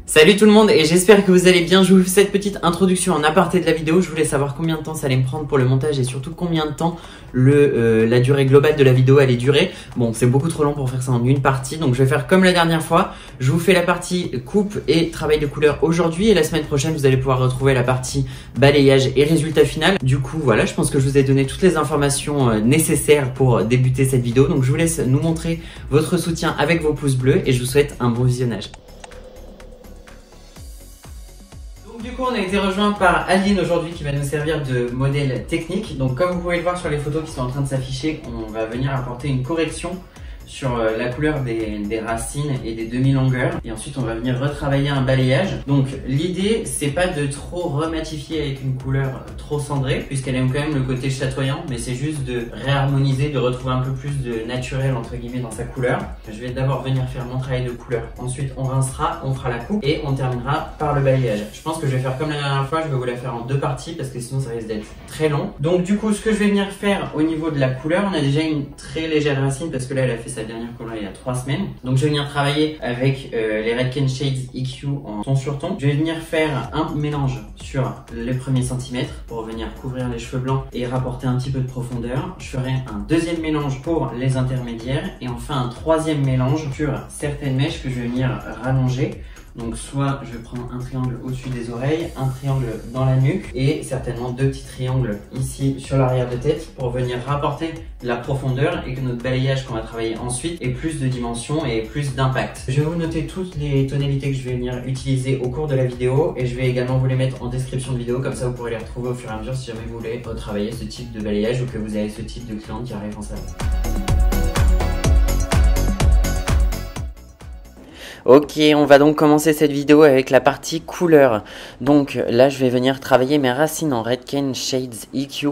Salut tout le monde et j'espère que vous allez bien. Je vous fais cette petite introduction en aparté de la vidéo. Je voulais savoir combien de temps ça allait me prendre pour le montage et surtout combien de temps la durée globale de la vidéo allait durer. Bon, c'est beaucoup trop long pour faire ça en une partie, donc je vais faire comme la dernière fois. Je vous fais la partie coupe et travail de couleur aujourd'hui et la semaine prochaine vous allez pouvoir retrouver la partie balayage et résultat final. Du coup voilà, je pense que je vous ai donné toutes les informations nécessaires pour débuter cette vidéo. Donc je vous laisse nous montrer votre soutien avec vos pouces bleus et je vous souhaite un bon visionnage. Du coup, on a été rejoint par Aline aujourd'hui qui va nous servir de modèle technique. Donc comme vous pouvez le voir sur les photos qui sont en train de s'afficher, on va venir apporter une correction sur la couleur des racines et des demi-longueurs. Et ensuite, on va venir retravailler un balayage. Donc l'idée, c'est pas de trop rematifier avec une couleur trop cendrée, puisqu'elle aime quand même le côté chatoyant, mais c'est juste de réharmoniser, de retrouver un peu plus de naturel entre guillemets dans sa couleur. Je vais d'abord venir faire mon travail de couleur. Ensuite, on rincera, on fera la coupe et on terminera par le balayage. Je pense que je vais faire comme la dernière fois, je vais vous la faire en deux parties parce que sinon ça risque d'être très long. Donc du coup, ce que je vais venir faire au niveau de la couleur, on a déjà une très légère racine parce que là, elle a fait sa dernière couleur il y a 3 semaines. Donc je vais venir travailler avec les Redken Shades EQ en ton sur ton. Je vais venir faire un mélange sur les premiers centimètres pour venir couvrir les cheveux blancs et rapporter un petit peu de profondeur. Je ferai un deuxième mélange pour les intermédiaires et enfin un troisième mélange sur certaines mèches que je vais venir rallonger. Donc soit je vais prendre un triangle au-dessus des oreilles, un triangle dans la nuque et certainement deux petits triangles ici sur l'arrière de tête pour venir rapporter la profondeur et que notre balayage qu'on va travailler ensuite ait plus de dimension et plus d'impact. Je vais vous noter toutes les tonalités que je vais venir utiliser au cours de la vidéo et je vais également vous les mettre en description de vidéo, comme ça vous pourrez les retrouver au fur et à mesure si jamais vous voulez retravailler ce type de balayage ou que vous avez ce type de cliente qui arrive en salon. Ok, on va donc commencer cette vidéo avec la partie couleur. Donc là, je vais venir travailler mes racines en Redken Shades EQ.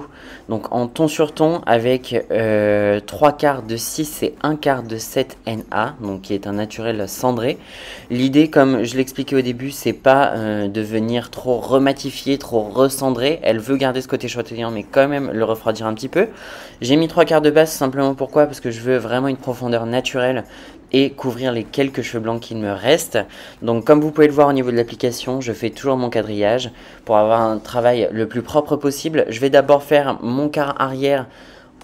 Donc en ton sur ton avec 3/4 de 6 et 1/4 de 7 NA, donc qui est un naturel cendré. L'idée, comme je l'expliquais au début, c'est pas de venir trop rematifier, trop recendrer. Elle veut garder ce côté chatoyant, mais quand même le refroidir un petit peu. J'ai mis 3/4 de base, simplement pourquoi? Parce que je veux vraiment une profondeur naturelle et couvrir les quelques cheveux blancs qu'il me reste. Donc comme vous pouvez le voir au niveau de l'application, je fais toujours mon quadrillage pour avoir un travail le plus propre possible. Je vais d'abord faire mon quart arrière,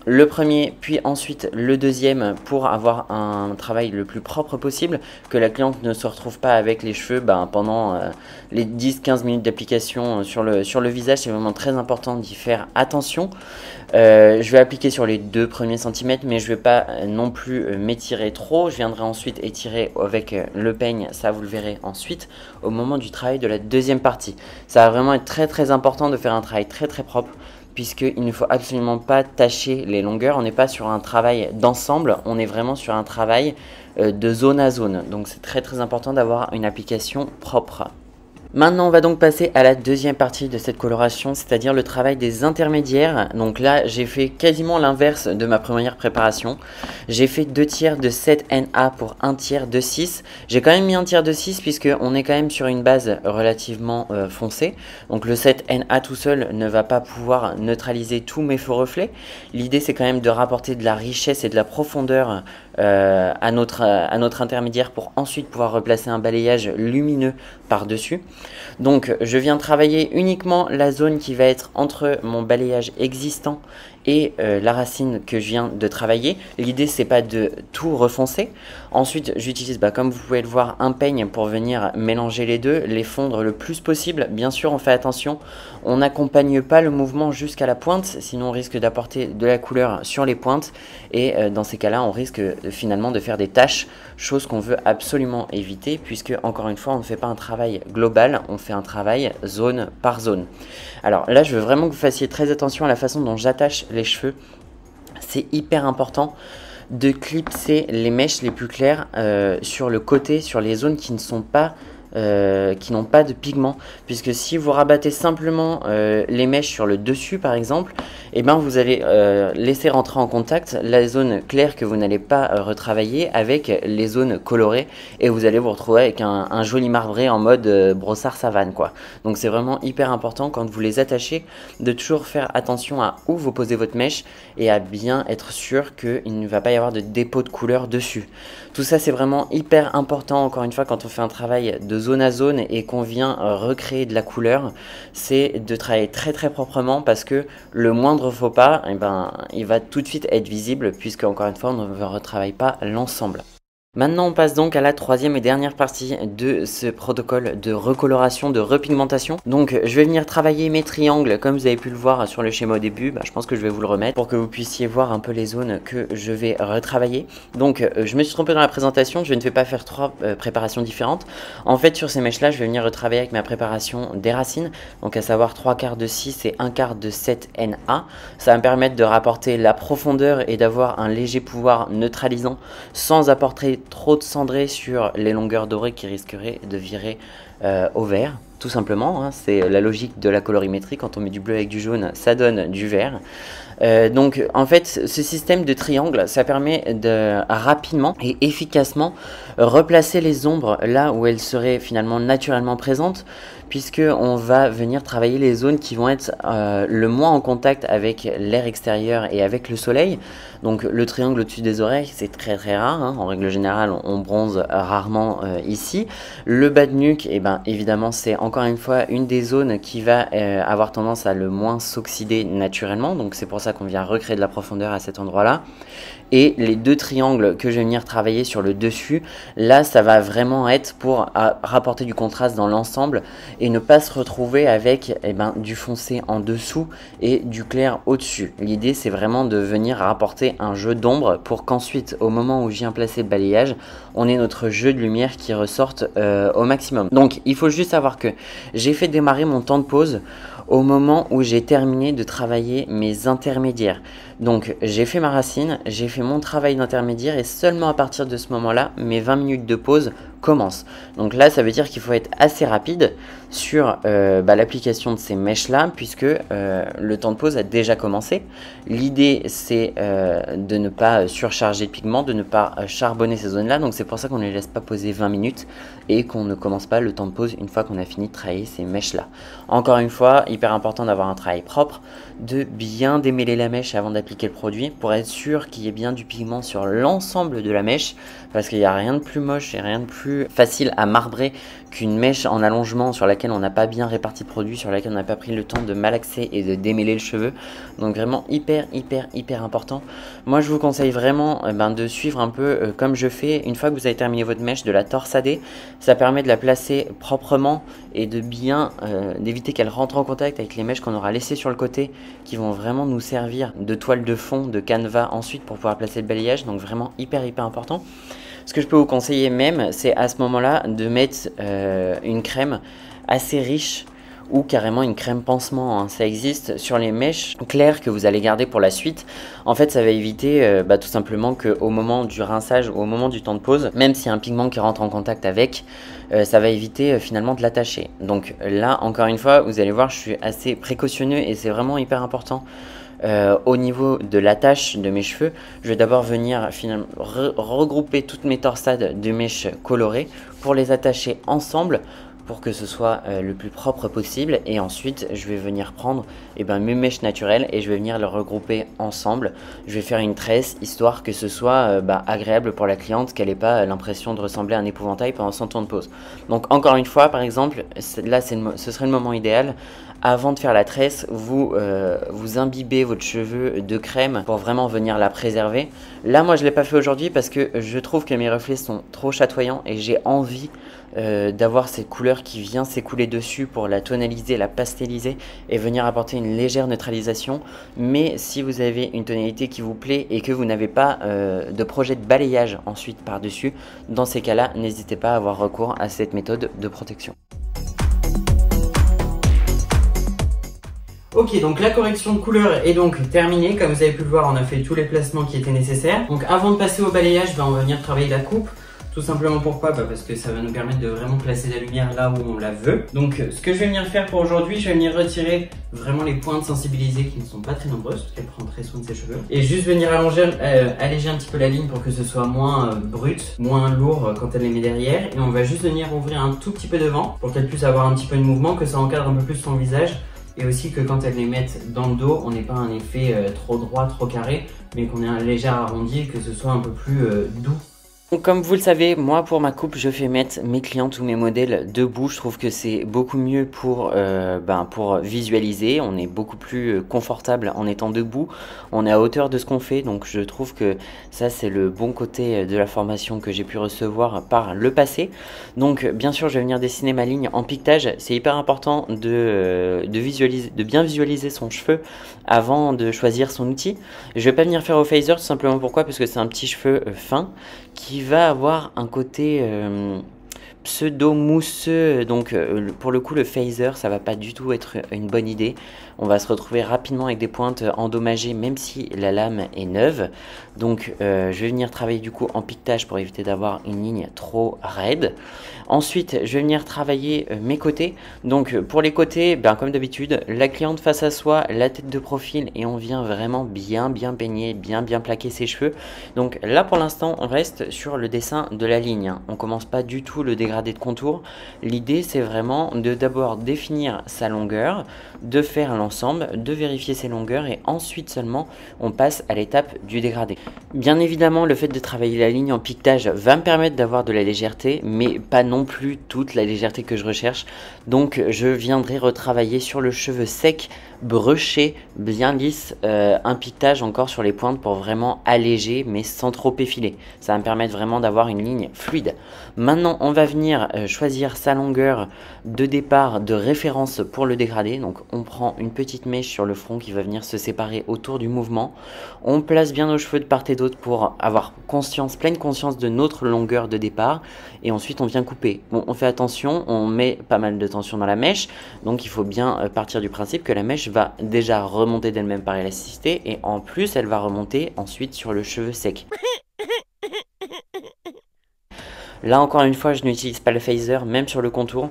le premier, puis ensuite le deuxième pour avoir un travail le plus propre possible, que la cliente ne se retrouve pas avec les cheveux pendant les 10-15 minutes d'application sur le visage. C'est vraiment très important d'y faire attention. Je vais appliquer sur les 2 premiers centimètres, mais je ne vais pas non plus m'étirer trop. Je viendrai ensuite étirer avec le peigne, ça vous le verrez ensuite au moment du travail de la deuxième partie. Ça va vraiment être très très important de faire un travail très très propre, puisqu'il ne faut absolument pas tacher les longueurs. On n'est pas sur un travail d'ensemble, on est vraiment sur un travail de zone à zone. Donc c'est très très important d'avoir une application propre. Maintenant, on va donc passer à la deuxième partie de cette coloration, c'est-à-dire le travail des intermédiaires. Donc là, j'ai fait quasiment l'inverse de ma première préparation. J'ai fait 2/3 de 7 NA pour 1/3 de 6. J'ai quand même mis 1/3 de 6 puisqu'on est quand même sur une base relativement foncée. Donc le 7 NA tout seul ne va pas pouvoir neutraliser tous mes faux reflets. L'idée, c'est quand même de rapporter de la richesse et de la profondeur à notre intermédiaire pour ensuite pouvoir replacer un balayage lumineux par-dessus. Donc je viens travailler uniquement la zone qui va être entre mon balayage existant et la racine que je viens de travailler. L'idée, c'est pas de tout refoncer. Ensuite, j'utilise, comme vous pouvez le voir, un peigne pour venir mélanger les deux, les fondre le plus possible. Bien sûr, on fait attention, on n'accompagne pas le mouvement jusqu'à la pointe, sinon on risque d'apporter de la couleur sur les pointes et dans ces cas-là, on risque finalement de faire des taches, chose qu'on veut absolument éviter puisque, encore une fois, on ne fait pas un travail global, on fait un travail zone par zone. Alors là, je veux vraiment que vous fassiez très attention à la façon dont j'attache les cheveux. C'est hyper important de clipser les mèches les plus claires sur le côté, sur les zones qui ne sont pas qui n'ont pas de pigment, puisque si vous rabattez simplement les mèches sur le dessus par exemple, vous allez laisser rentrer en contact la zone claire que vous n'allez pas retravailler avec les zones colorées et vous allez vous retrouver avec un joli marbré en mode brossard savane quoi. Donc c'est vraiment hyper important quand vous les attachez de toujours faire attention à où vous posez votre mèche et à bien être sûr qu'il ne va pas y avoir de dépôt de couleur dessus. Tout ça c'est vraiment hyper important encore une fois quand on fait un travail de zone à zone et qu'on vient recréer de la couleur, c'est de travailler très proprement parce que le moindre faux pas, eh ben, il va tout de suite être visible puisque encore une fois on ne retravaille pas l'ensemble. Maintenant, on passe donc à la troisième et dernière partie de ce protocole de recoloration, de repigmentation. Donc, je vais venir travailler mes triangles, comme vous avez pu le voir sur le schéma au début. Je pense que je vais vous le remettre pour que vous puissiez voir un peu les zones que je vais retravailler. Donc, je me suis trompé dans la présentation, je ne vais pas faire trois préparations différentes. En fait, sur ces mèches-là, je vais venir retravailler avec ma préparation des racines, donc à savoir 3/4 de 6 et 1/4 de 7 Na. Ça va me permettre de rapporter la profondeur et d'avoir un léger pouvoir neutralisant sans apporter trop de cendré sur les longueurs dorées qui risqueraient de virer au vert, tout simplement, hein. C'est la logique de la colorimétrie, quand on met du bleu avec du jaune, ça donne du vert. Donc en fait ce système de triangle, ça permet de rapidement et efficacement replacer les ombres là où elles seraient finalement naturellement présentes, puisque on va venir travailler les zones qui vont être le moins en contact avec l'air extérieur et avec le soleil. Donc le triangle au-dessus des oreilles, c'est très rare, hein. En règle générale on bronze rarement ici. Le bas de nuque, et ben évidemment c'est encore une fois une des zones qui va avoir tendance à le moins s'oxyder naturellement, donc c'est pour ça qu'on vient recréer de la profondeur à cet endroit là. Et les deux triangles que je vais venir travailler sur le dessus, là ça va vraiment être pour rapporter du contraste dans l'ensemble et ne pas se retrouver avec du foncé en dessous et du clair au dessus. L'idée c'est vraiment de venir rapporter un jeu d'ombre pour qu'ensuite au moment où je viens placer le balayage, on ait notre jeu de lumière qui ressorte au maximum. Donc il faut juste savoir que j'ai fait démarrer mon temps de pause au moment où j'ai terminé de travailler mes intermédiaires. Donc j'ai fait ma racine, j'ai fait mon travail d'intermédiaire et seulement à partir de ce moment-là, mes 20 minutes de pause commencent. Donc là, ça veut dire qu'il faut être assez rapide sur l'application de ces mèches-là, puisque le temps de pause a déjà commencé. L'idée, c'est de ne pas surcharger de pigments, de ne pas charbonner ces zones-là. Donc c'est pour ça qu'on ne les laisse pas poser 20 minutes et qu'on ne commence pas le temps de pause une fois qu'on a fini de travailler ces mèches-là. Encore une fois, hyper important d'avoir un travail propre, de bien démêler la mèche avant d'appliquer le produit pour être sûr qu'il y ait bien du pigment sur l'ensemble de la mèche, parce qu'il n'y a rien de plus moche et rien de plus facile à marbrer qu'une mèche en allongement sur laquelle on n'a pas bien réparti le produit, sur laquelle on n'a pas pris le temps de malaxer et de démêler le cheveu. Donc vraiment hyper important. Moi je vous conseille vraiment de suivre un peu comme je fais. Une fois que vous avez terminé votre mèche, de la torsader. Ça permet de la placer proprement et de bien d'éviter qu'elle rentre en contact avec les mèches qu'on aura laissées sur le côté, qui vont vraiment nous servir de toile de fond, de canevas ensuite pour pouvoir placer le balayage. Donc vraiment hyper important. Ce que je peux vous conseiller même, c'est à ce moment-là de mettre une crème assez riche ou carrément une crème pansement, hein. Ça existe sur les mèches claires que vous allez garder pour la suite. En fait, ça va éviter tout simplement qu'au moment du rinçage ou au moment du temps de pause, même s'il y a un pigment qui rentre en contact avec, ça va éviter finalement de l'attacher. Donc là, encore une fois, vous allez voir, je suis assez précautionneux et c'est vraiment hyper important. Au niveau de l'attache de mes cheveux, je vais d'abord venir finalement regrouper toutes mes torsades de mèches colorées pour les attacher ensemble pour que ce soit le plus propre possible, et ensuite je vais venir prendre mes mèches naturelles et je vais venir les regrouper ensemble. Je vais faire une tresse histoire que ce soit agréable pour la cliente, qu'elle n'ait pas l'impression de ressembler à un épouvantail pendant son temps de pause. Donc encore une fois, par exemple, là ce serait le moment idéal. Avant de faire la tresse, vous imbibez votre cheveu de crème pour vraiment venir la préserver. Là, moi, je ne l'ai pas fait aujourd'hui parce que je trouve que mes reflets sont trop chatoyants et j'ai envie d'avoir cette couleur qui vient s'écouler dessus pour la tonaliser, la pastelliser et venir apporter une légère neutralisation. Mais si vous avez une tonalité qui vous plaît et que vous n'avez pas de projet de balayage ensuite par-dessus, dans ces cas-là, n'hésitez pas à avoir recours à cette méthode de protection. Ok, donc la correction de couleur est donc terminée. Comme vous avez pu le voir, on a fait tous les placements qui étaient nécessaires. Donc avant de passer au balayage, on va venir travailler la coupe. Tout simplement pourquoi? Parce que ça va nous permettre de vraiment placer la lumière là où on la veut. Donc ce que je vais venir faire pour aujourd'hui, je vais venir retirer vraiment les pointes sensibilisées qui ne sont pas très nombreuses, parce qu'elle prend très soin de ses cheveux. Et juste venir alléger un petit peu la ligne pour que ce soit moins brut, moins lourd quand elle les met derrière. Et on va juste venir ouvrir un tout petit peu devant pour qu'elle puisse avoir un petit peu de mouvement, que ça encadre un peu plus son visage. Et aussi que quand elles les mettent dans le dos, on n'ait pas un effet trop droit, trop carré, mais qu'on ait un léger arrondi, que ce soit un peu plus doux Donc, comme vous le savez, moi pour ma coupe, je fais mettre mes clientes ou mes modèles debout. Je trouve que c'est beaucoup mieux pour visualiser. On est beaucoup plus confortable en étant debout. On est à hauteur de ce qu'on fait. Donc je trouve que ça, c'est le bon côté de la formation que j'ai pu recevoir par le passé. Donc bien sûr, je vais venir dessiner ma ligne en piquetage. C'est hyper important de bien visualiser son cheveu avant de choisir son outil. Je vais pas venir faire au phaser, tout simplement pourquoi? Parce que c'est un petit cheveu fin qui va avoir un côté pseudo mousseux, donc pour le coup le phaser ça va pas du tout être une bonne idée. On va se retrouver rapidement avec des pointes endommagées même si la lame est neuve. Donc je vais venir travailler du coup en piquetage pour éviter d'avoir une ligne trop raide. Ensuite je vais venir travailler mes côtés. Donc pour les côtés, comme d'habitude, la cliente face à soi, la tête de profil, et on vient vraiment bien peigner, bien plaquer ses cheveux. Donc là pour l'instant on reste sur le dessin de la ligne, hein. On commence pas du tout le dégradé de contour. L'idée c'est vraiment de d'abord définir sa longueur, de faire l'ensemble, de vérifier ses longueurs et ensuite seulement on passe à l'étape du dégradé. Bien évidemment le fait de travailler la ligne en piquetage va me permettre d'avoir de la légèreté, mais pas non plus toute la légèreté que je recherche. Donc je viendrai retravailler sur le cheveu sec, brushé, bien lisse, un piquetage encore sur les pointes pour vraiment alléger mais sans trop effiler. Ça va me permettre vraiment d'avoir une ligne fluide. Maintenant on va venir choisir sa longueur de départ de référence pour le dégradé. Donc on prend une petite mèche sur le front qui va venir se séparer autour du mouvement. On place bien nos cheveux de part et d'autre pour avoir pleine conscience de notre longueur de départ, et ensuite on vient couper. Bon, on fait attention, on met pas mal de tension dans la mèche, donc il faut bien partir du principe que la mèche va déjà remonter d'elle-même par élasticité, et en plus elle va remonter ensuite sur le cheveu sec. Là encore une fois, je n'utilise pas le phaser, même sur le contour.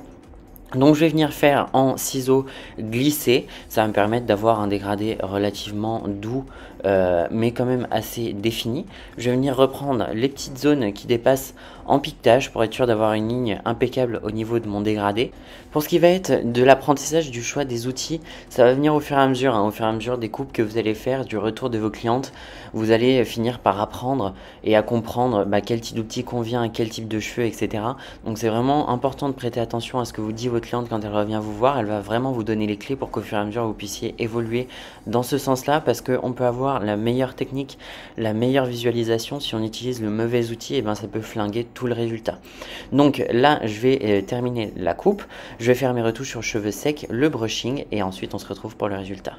Donc je vais venir faire en ciseaux glissés, ça va me permettre d'avoir un dégradé relativement doux mais quand même assez défini. Je vais venir reprendre les petites zones qui dépassent en piquetage pour être sûr d'avoir une ligne impeccable au niveau de mon dégradé. Pour ce qui va être de l'apprentissage du choix des outils, ça va venir au fur et à mesure, hein, au fur et à mesure des coupes que vous allez faire, du retour de vos clientes. Vous allez finir par apprendre et à comprendre quel type d'outil convient à quel type de cheveux, etc. Donc c'est vraiment important de prêter attention à ce que vous dit votre cliente quand elle revient vous voir. Elle va vraiment vous donner les clés pour qu'au fur et à mesure vous puissiez évoluer dans ce sens-là, parce qu'on peut avoir la meilleure technique, la meilleure visualisation, si on utilise le mauvais outil, et ça peut flinguer tout le résultat. Donc là je vais terminer la coupe, je vais faire mes retouches sur cheveux secs, le brushing, et ensuite on se retrouve pour le résultat.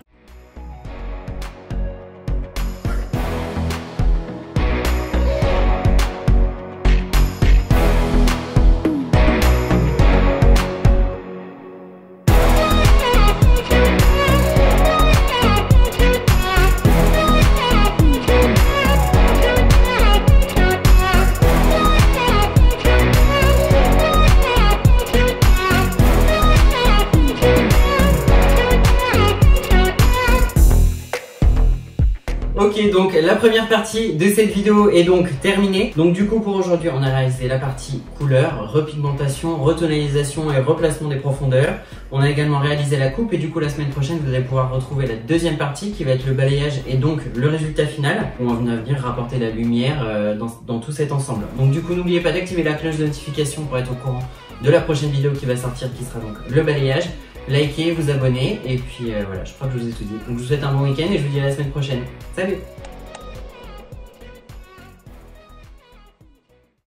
Ok, donc la première partie de cette vidéo est donc terminée. Donc du coup pour aujourd'hui on a réalisé la partie couleur, repigmentation, retonalisation et replacement des profondeurs. On a également réalisé la coupe, et du coup la semaine prochaine vous allez pouvoir retrouver la deuxième partie qui va être le balayage et donc le résultat final. On va venir rapporter la lumière dans tout cet ensemble. Donc du coup n'oubliez pas d'activer la cloche de notification pour être au courant de la prochaine vidéo qui va sortir, qui sera donc le balayage. Likez, vous abonnez, et puis voilà, je crois que je vous ai tout dit. Donc je vous souhaite un bon week-end et je vous dis à la semaine prochaine. Salut!